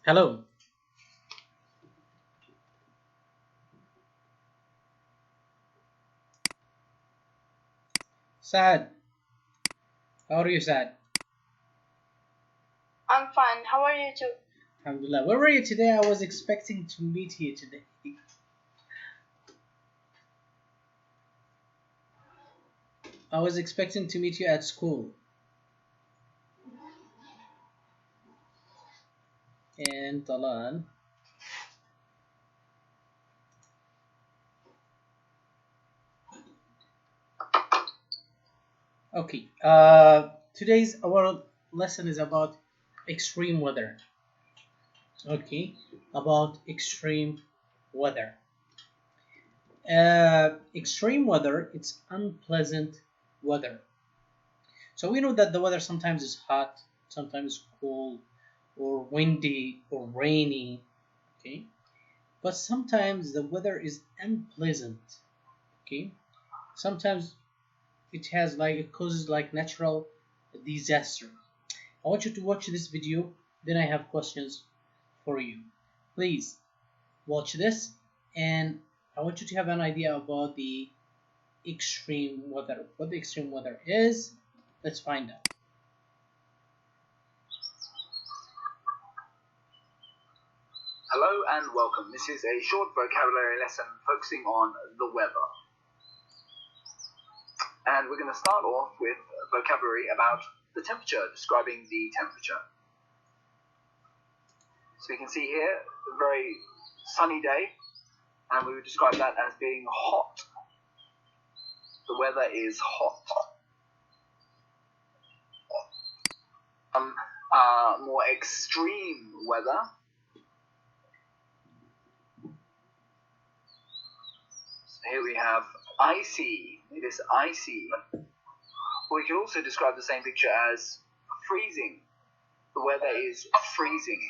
Hello, Sad. How are you, Sad? I'm fine. How are you too? Alhamdulillah. Where were you today? I was expecting to meet you today. I was expecting to meet you at school. And Talan. Okay. Today's our lesson is about extreme weather. Okay. About extreme weather. Extreme weather. It's unpleasant weather. So we know that the weather sometimes is hot, sometimes cold, or windy, or rainy. Okay, but sometimes the weather is unpleasant. Okay, sometimes it causes like natural disaster. I want you to watch this video, then I have questions for you. Please watch this, and I want you to have an idea about the extreme weather. What the extreme weather is, let's find out. Hello and welcome. This is a short vocabulary lesson focusing on the weather. And we're going to start off with vocabulary about the temperature, describing the temperature. So you can see here, a very sunny day, and we would describe that as being hot. The weather is hot. More extreme weather. Here we have icy. It is icy. We can also describe the same picture as freezing. The weather is freezing.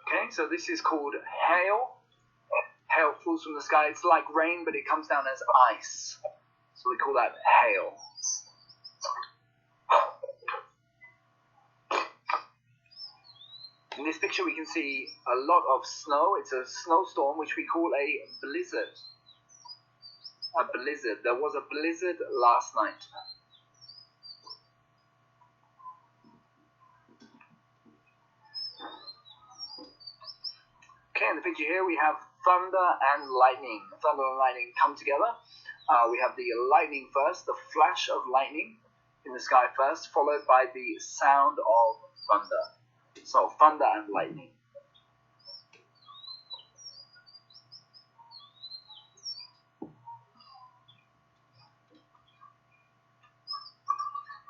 Okay, so this is called hail. Hail falls from the sky. It's like rain, but it comes down as ice. So we call that hail. In this picture we can see a lot of snow. It's a snowstorm which we call a blizzard. A blizzard. There was a blizzard last night. Okay, in the picture here we have thunder and lightning. Thunder and lightning come together. We have the lightning first, the flash of lightning in the sky first, followed by the sound of thunder. So, thunder and lightning.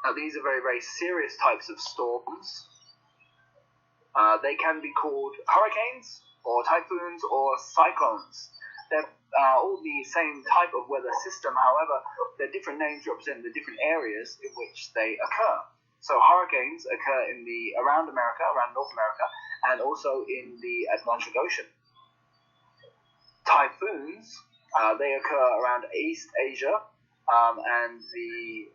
Now, these are very, very serious types of storms. They can be called hurricanes, or typhoons, or cyclones. They're all the same type of weather system, however, their different names represent the different areas in which they occur. So hurricanes occur around America, around North America, and also in the Atlantic Ocean. Typhoons, they occur around East Asia, and the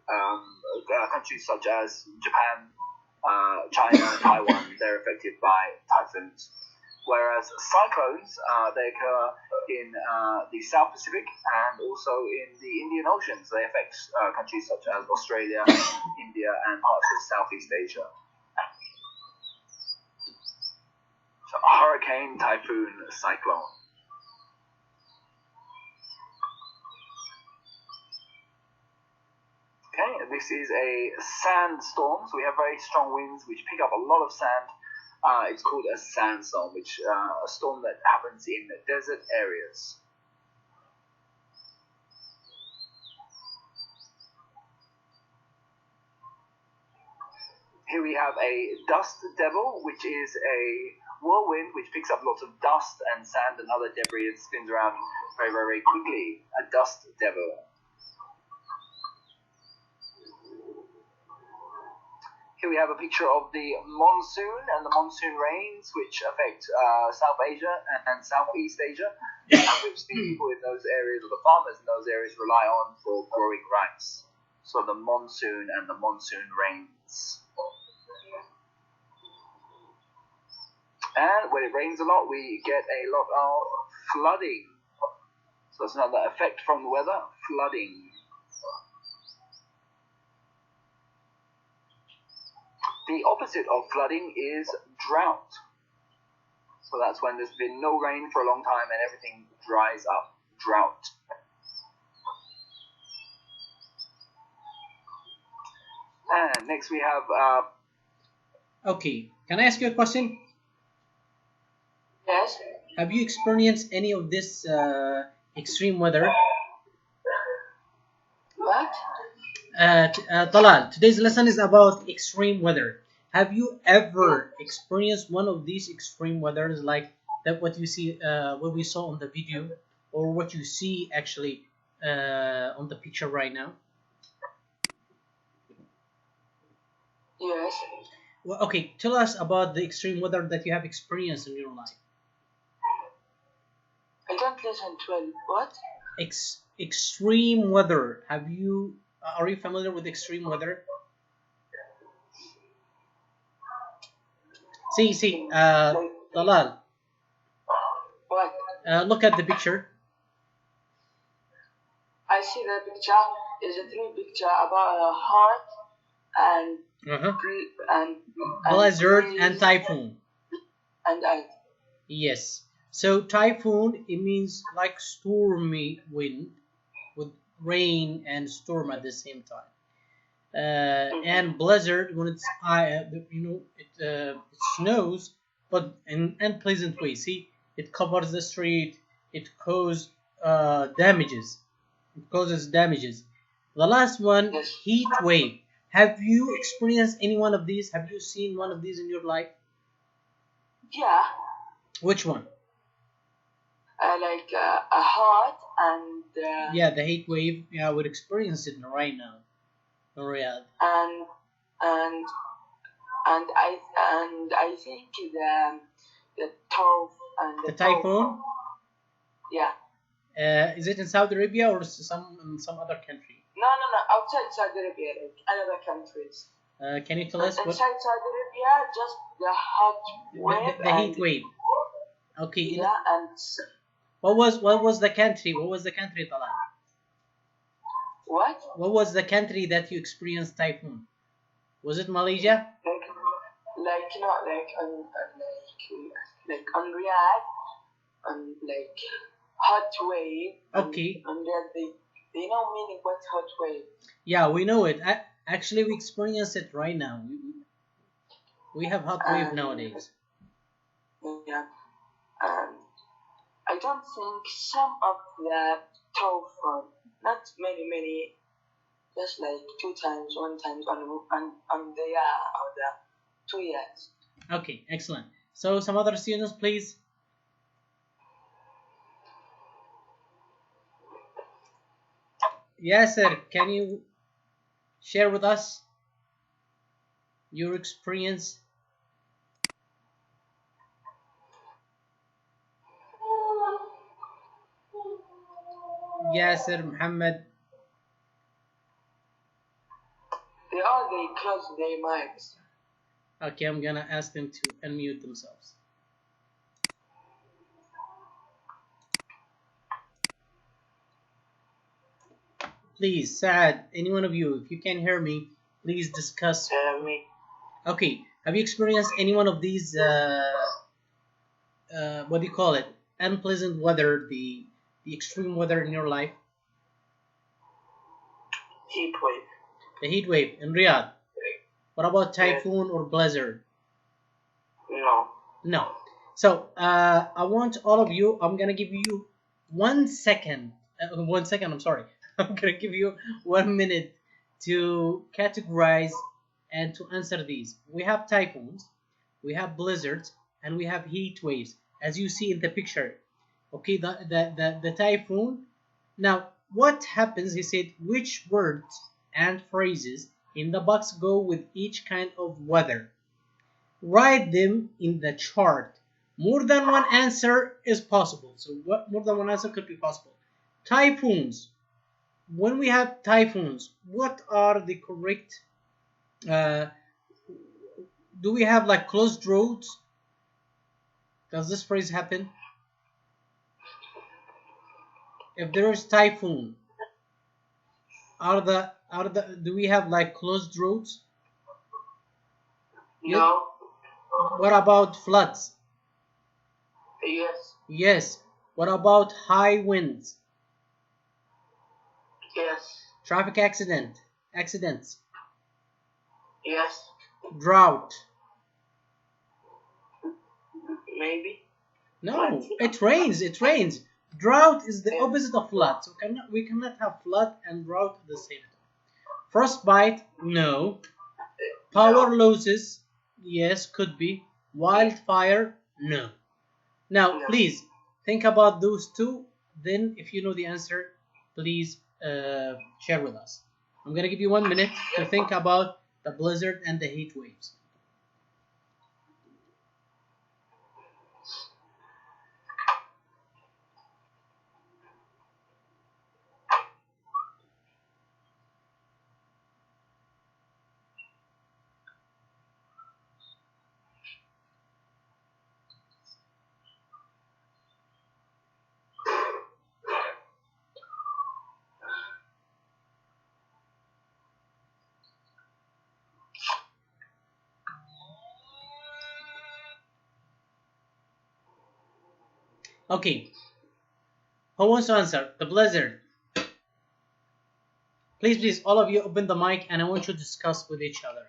countries such as Japan, China, Taiwan, they're affected by typhoons. Whereas cyclones, they occur in the South Pacific and also in the Indian Oceans. They affect countries such as Australia, India, and parts of Southeast Asia. So hurricane, typhoon, cyclone. Okay, this is a sandstorm. So we have very strong winds which pick up a lot of sand. It's called a sandstorm, which a storm that happens in desert areas. Here we have a dust devil, which is a whirlwind which picks up lots of dust and sand and other debris and spins around very, very quickly. A dust devil. Here we have a picture of the monsoon and the monsoon rains, which affect South Asia and Southeast Asia, which the people in those areas, or the farmers in those areas, rely on for growing rice. So the monsoon and the monsoon rains. And when it rains a lot, we get a lot of flooding. So that's another effect from the weather, flooding. The opposite of flooding is drought. So that's when there's been no rain for a long time and everything dries up. Drought. And next we have... Okay, can I ask you a question? Yes. Have you experienced any of this extreme weather? What? Talal, today's lesson is about extreme weather. Have you ever experienced one of these extreme weathers, like that what you see, what we saw on the video, or what you see actually on the picture right now? Yes. Well, okay, tell us about the extreme weather that you have experienced in your life. I don't listen to it. What? Extreme weather. Are you familiar with extreme weather? See, Talal, What? look at the picture. I see the picture. Is a three picture about a heart and and Blizzard trees and typhoon. and ice. Yes. So typhoon, it means like stormy wind with rain and storm at the same time. And blizzard, when it snows, but in unpleasant way. See, it covers the street. It causes damages. It causes damages. The last one, Yes. heat wave. Have you experienced any one of these? Have you seen one of these in your life? Yeah. Which one? Like a heart and Yeah, the heat wave. Yeah, we're experiencing it right now in Riyadh. and and I think the top and The typhoon. Yeah. Is it in Saudi Arabia or in some other country? No. Outside Saudi Arabia, like other countries. Can you tell us what Inside Saudi Arabia, just the hot wave. the heat wave? Okay. Yeah, and What was the country? What was the country, Talal? what? What was the country that you experienced typhoon? Was it Malaysia? Like not like on Riyadh, on like hot wave. Okay. On Riyadh, they know meaning what hot wave. Yeah, we know it. Actually, we experience it right now. We have hot wave nowadays. Yeah. I don't think some of the typhoon, not many, just like one time on the year or the 2 years. Okay, excellent. So some other students, please. Yasser, can you share with us your experience? Yasser, Muhammad. They close their mics. Okay, I'm gonna ask them to unmute themselves. Please, Saad, any one of you, if you can hear me, please discuss. Me. Okay, have you experienced any one of these, what do you call it, unpleasant weather, the extreme weather in your life? Heat wave. The heat wave in Riyadh. What about typhoon or blizzard? No. No. So I want all of you. I'm gonna give you 1 second. 1 second. I'm sorry. I'm gonna give you 1 minute to categorize and to answer these. We have typhoons, we have blizzards, and we have heat waves, as you see in the picture. Okay, the typhoon. Now, what happens? He said which words and phrases in the box go with each kind of weather. Write them in the chart. More than one answer is possible. So what more than one answer could be possible? Typhoons. When we have typhoons, what are the correct? Do we have like closed roads? Does this phrase happen? If there is typhoon, do we have like closed roads? No. What about floods? Yes. Yes. What about high winds? Yes. Traffic accidents? Yes. Drought? Maybe. No, it rains. It rains. Drought is the opposite of flood. So we cannot have flood and drought at the same time. Frostbite? No. Power losses? Yes, could be. Wildfire? No. Now, please think about those two. Then, if you know the answer, please share with us. I'm gonna give you 1 minute to think about the blizzard and the heat waves. Okay. Who wants to answer? The blizzard. Please, all of you open the mic and I want you to discuss with each other.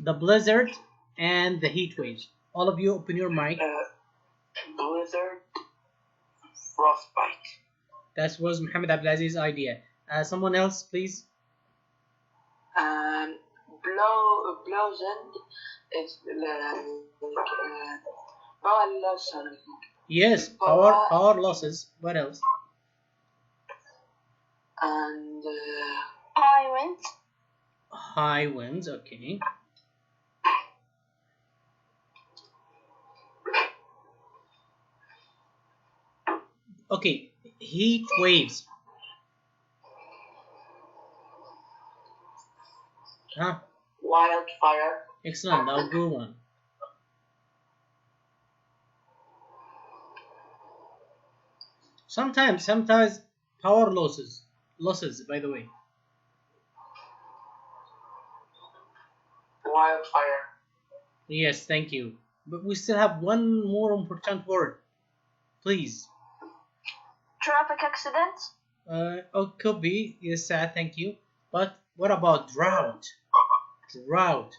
The blizzard and the heat waves. All of you open your mic. Blizzard, frostbite. That was Muhammad Abdelaziz's idea. Someone else, please. Blossom. It's power loss. Yes, power losses. What else? And high winds. High winds, okay. Okay, heat waves. Huh? Wildfire. Excellent, now good one. Sometimes power losses, by the way. Wildfire. Yes, thank you. But we still have one more important word. Please. Traffic accidents. Oh, could be. Yes, thank you. But what about drought? Drought.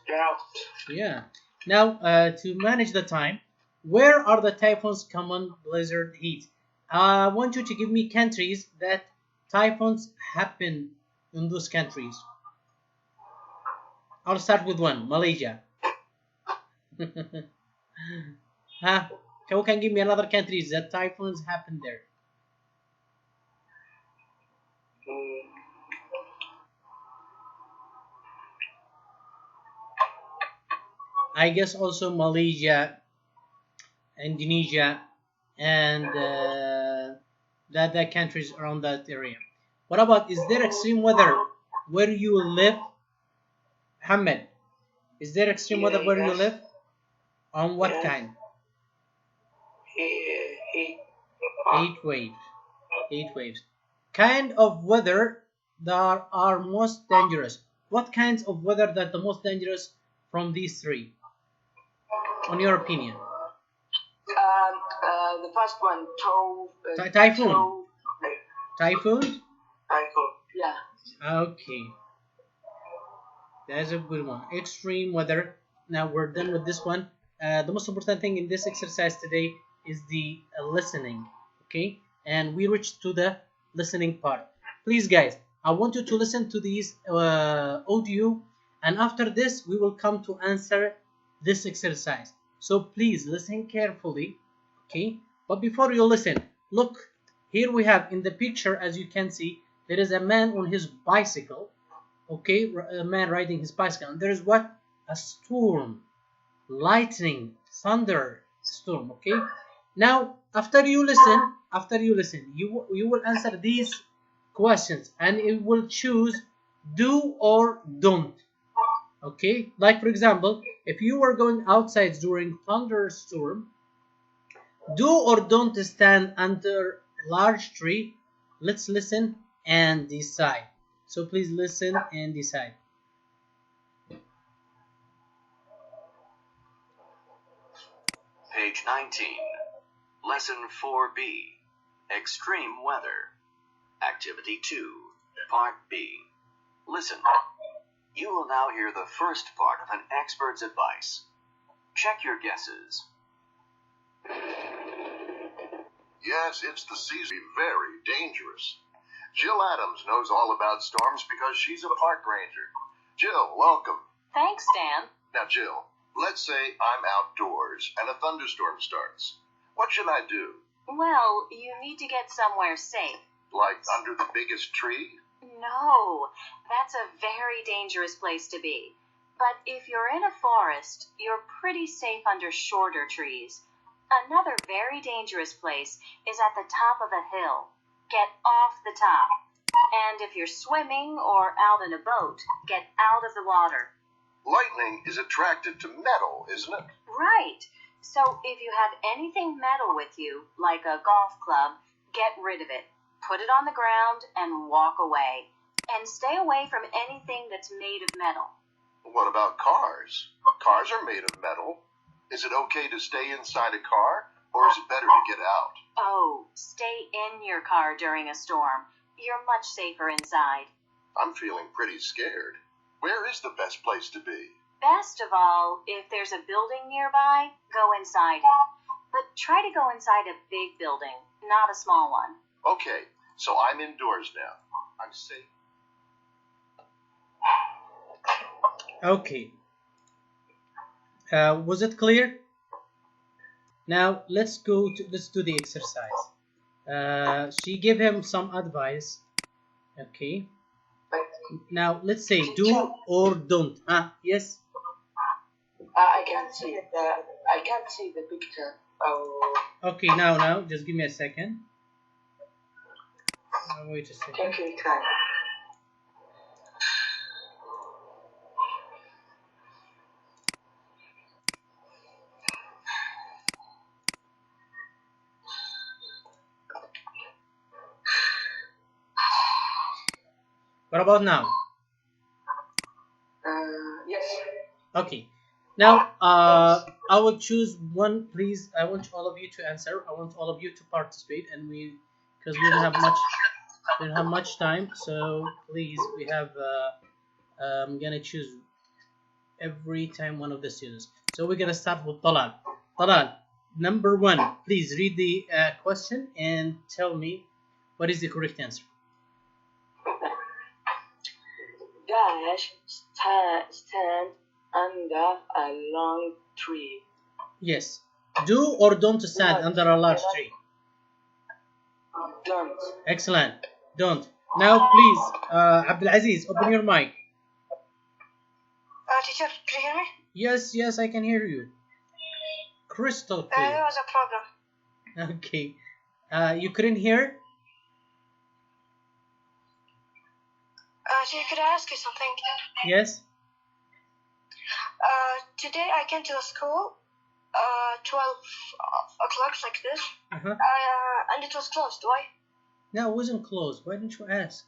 Yeah. Now, to manage the time, where are the typhoons common, blizzard, heat? I want you to give me countries that typhoons happen in those countries. I'll start with one, Malaysia. Huh? Who can give me another countries that typhoons happen there? I guess also Malaysia, Indonesia, and the countries around that area. What about, is there extreme weather where you live? Muhammad, is there extreme weather where you live? On what kind? Heat waves. Kind of weather that are most dangerous. What kinds of weather that the most dangerous from these three? On your opinion? The first one, typhoon. Typhoon? Yeah. Okay. That's a good one. Extreme weather. Now we're done with this one. The most important thing in this exercise today is the listening. Okay? And we reached to the listening part. Please, guys, I want you to listen to these audio, and after this we will come to answer this exercise. So please listen carefully. Okay? But before you listen, look, here we have in the picture, as you can see, there is a man on his bicycle. okay, a man riding his bicycle, and there is what? A storm, lightning, thunder, storm. Okay. Now, after you listen, you will answer these questions, and it will choose do or don't. Okay. Like for example, if you were going outside during thunderstorm, do or don't stand under large tree. Let's listen and decide. So please listen and decide. Page 19. Lesson 4B. Extreme weather. Activity 2. Part B. Listen. You will now hear the first part of an expert's advice. Check your guesses. Yes, it's the season. Very dangerous. Jill Adams knows all about storms because she's a park ranger. Jill, welcome. Thanks, Dan. Now, Jill, let's say I'm outdoors and a thunderstorm starts. What should I do? Well, you need to get somewhere safe. Like under the biggest tree? No, that's a very dangerous place to be. But if you're in a forest, you're pretty safe under shorter trees. Another very dangerous place is at the top of a hill. Get off the top. And if you're swimming or out in a boat, get out of the water. Lightning is attracted to metal, isn't it? Right. So if you have anything metal with you, like a golf club, get rid of it. Put it on the ground and walk away. And stay away from anything that's made of metal. What about cars? Cars are made of metal. Is it okay to stay inside a car, or is it better to get out? Oh, stay in your car during a storm. You're much safer inside. I'm feeling pretty scared. Where is the best place to be? Best of all, if there's a building nearby, go inside it. But try to go inside a big building, not a small one. Okay, so I'm indoors now. I'm safe. Okay. Was it clear? Now let's do the exercise. She gave him some advice. Okay. Now let's say do or don't. Yes. I can't see the picture. Oh. Okay. Now just give me a second. Wait a second. Take your time. What about now? Yes. Okay. Now I will choose one, please. I want all of you to answer. I want all of you to participate, and because we don't have much time. So please, we have. I'm gonna choose every time one of the students. So we're gonna start with Talal. Talal, number 1. Please read the question and tell me what is the correct answer. Dash stand under a long tree. Yes. Do or don't stand under a large tree. Don't. Excellent. Don't. Now please, Abdulaziz, open your mic. Teacher, can you hear me? Yes, I can hear you. Crystal clear. There was a problem. Okay. You couldn't hear? Teacher, could I ask you something? Yes. Today I came to the school, 12 o'clock like this, and it was closed. Why? No, it wasn't closed. Why didn't you ask?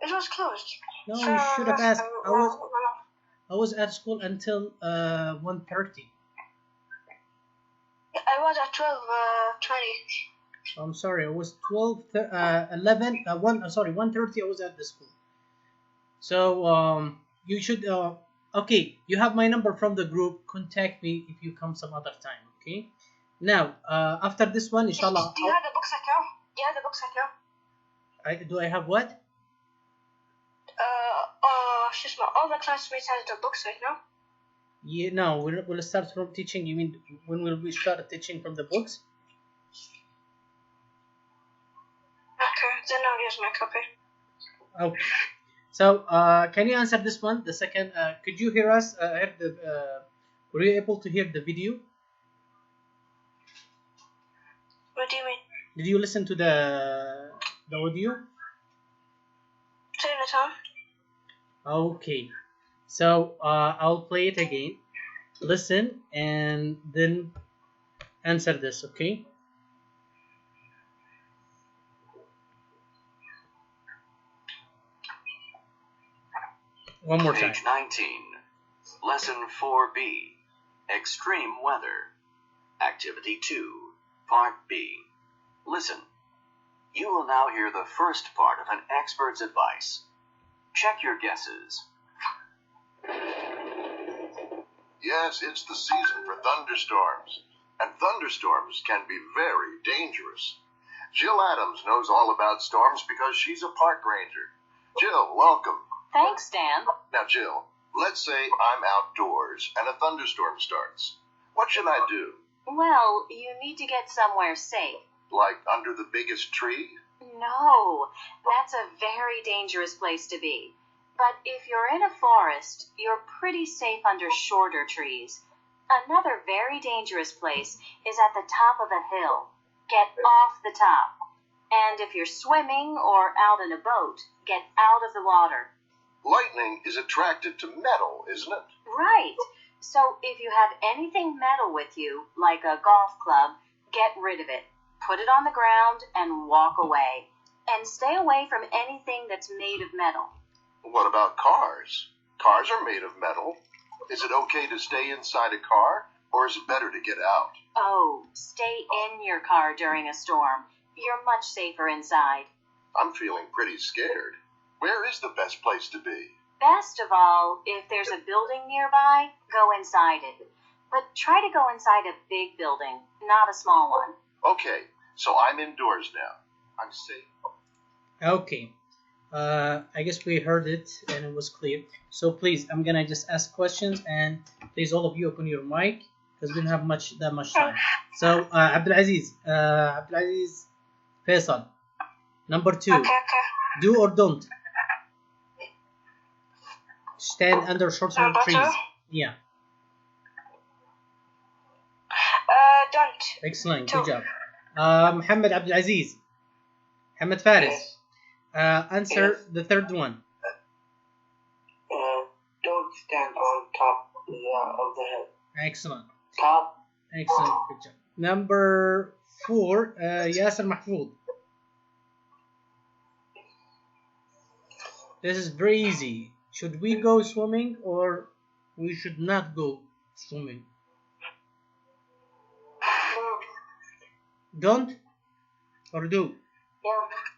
It was closed. No, you should have asked. I was at school until 1:30. I was at 12:20. I'm sorry, it was 1:30 I was at the school. So you should okay, you have my number from the group. Contact me if you come some other time, okay? Now after this one, inshallah. Do you have the book set now? Do I have what? All the classmates have the books right now. Yeah, no, we'll start from teaching. You mean when will we start teaching from the books? Okay, then I'll use my copy. Okay. So, can you answer this one? The second, could you hear us? Were you able to hear the video? What do you mean? Did you listen to the audio? Turn it on. Okay. So, I'll play it again. Listen and then answer this. Okay. One more time. Page 19. Lesson 4B. Extreme weather. Activity 2. Part B. Listen. You will now hear the first part of an expert's advice. Check your guesses. Yes, it's the season for thunderstorms, and thunderstorms can be very dangerous. Jill Adams knows all about storms because she's a park ranger. Jill, welcome. Thanks, Dan. Now, Jill, let's say I'm outdoors and a thunderstorm starts. What should I do? Well, you need to get somewhere safe. Like under the biggest tree? No, that's a very dangerous place to be. But if you're in a forest, you're pretty safe under shorter trees. Another very dangerous place is at the top of a hill. Get off the top. And if you're swimming or out in a boat, get out of the water. Lightning is attracted to metal, isn't it? Right. So if you have anything metal with you, like a golf club, get rid of it. Put it on the ground and walk away. And stay away from anything that's made of metal. What about cars? Cars are made of metal. Is it okay to stay inside a car, or is it better to get out? Oh, stay in your car during a storm. You're much safer inside. I'm feeling pretty scared. Where is the best place to be? Best of all, if there's a building nearby, go inside it. But try to go inside a big building, not a small one. Okay, so I'm indoors now. I'm safe. Okay. I guess we heard it and it was clear. So please, I'm gonna just ask questions, and please all of you open your mic because we don't have that much time. So Abdulaziz Faisal, number 2. Okay. Do or don't stand under shorter Number trees. 2? Yeah. Don't. Excellent. 2. Good job. Muhammad Abdulaziz. Muhammad Faris. Yes. Answer Yes. the third one. Don't stand on top of the hill. Excellent. Top. Excellent. Good job. Number 4, Yasser Mahfoud. This is very easy. Should we go swimming or we should not go swimming? Don't or do?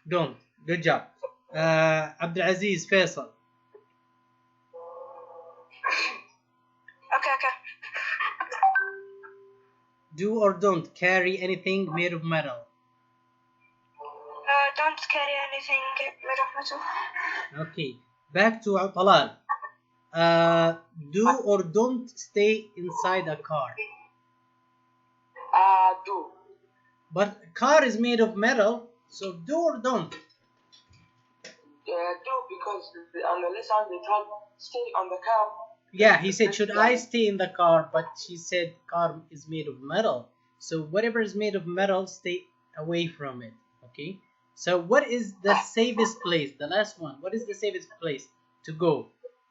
Don't. Good job. Abdulaziz Faisal. Okay. Do or don't carry anything made of metal? Don't carry anything made of metal. Okay. Back to Talal. Do or don't stay inside a car? Do. But car is made of metal, so do or don't? Do, because on the lesson they told stay on the car. Yeah, he said, should I stay in the car? But she said car is made of metal. So whatever is made of metal, stay away from it. Okay. So what is the safest place? The last one. What is the safest place to go?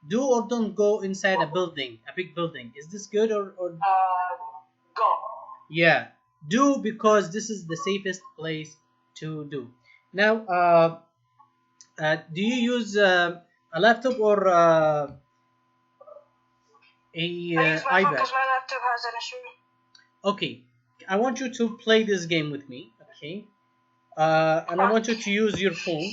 Do or don't go inside a building, a big building. Is this good or? Go. Yeah. Do, because this is the safest place to do. Now, do you use a laptop or I use my phone iPad? because my laptop has an issue. Okay, I want you to play this game with me, okay? And I want you to use your phone.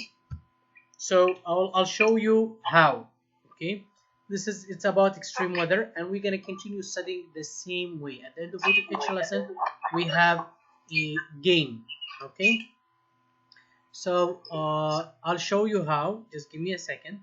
So I'll show you how, okay? It's about extreme weather, and we're gonna continue studying the same way. At the end of each lesson, we have a game, okay? So I'll show you how. Just give me a second.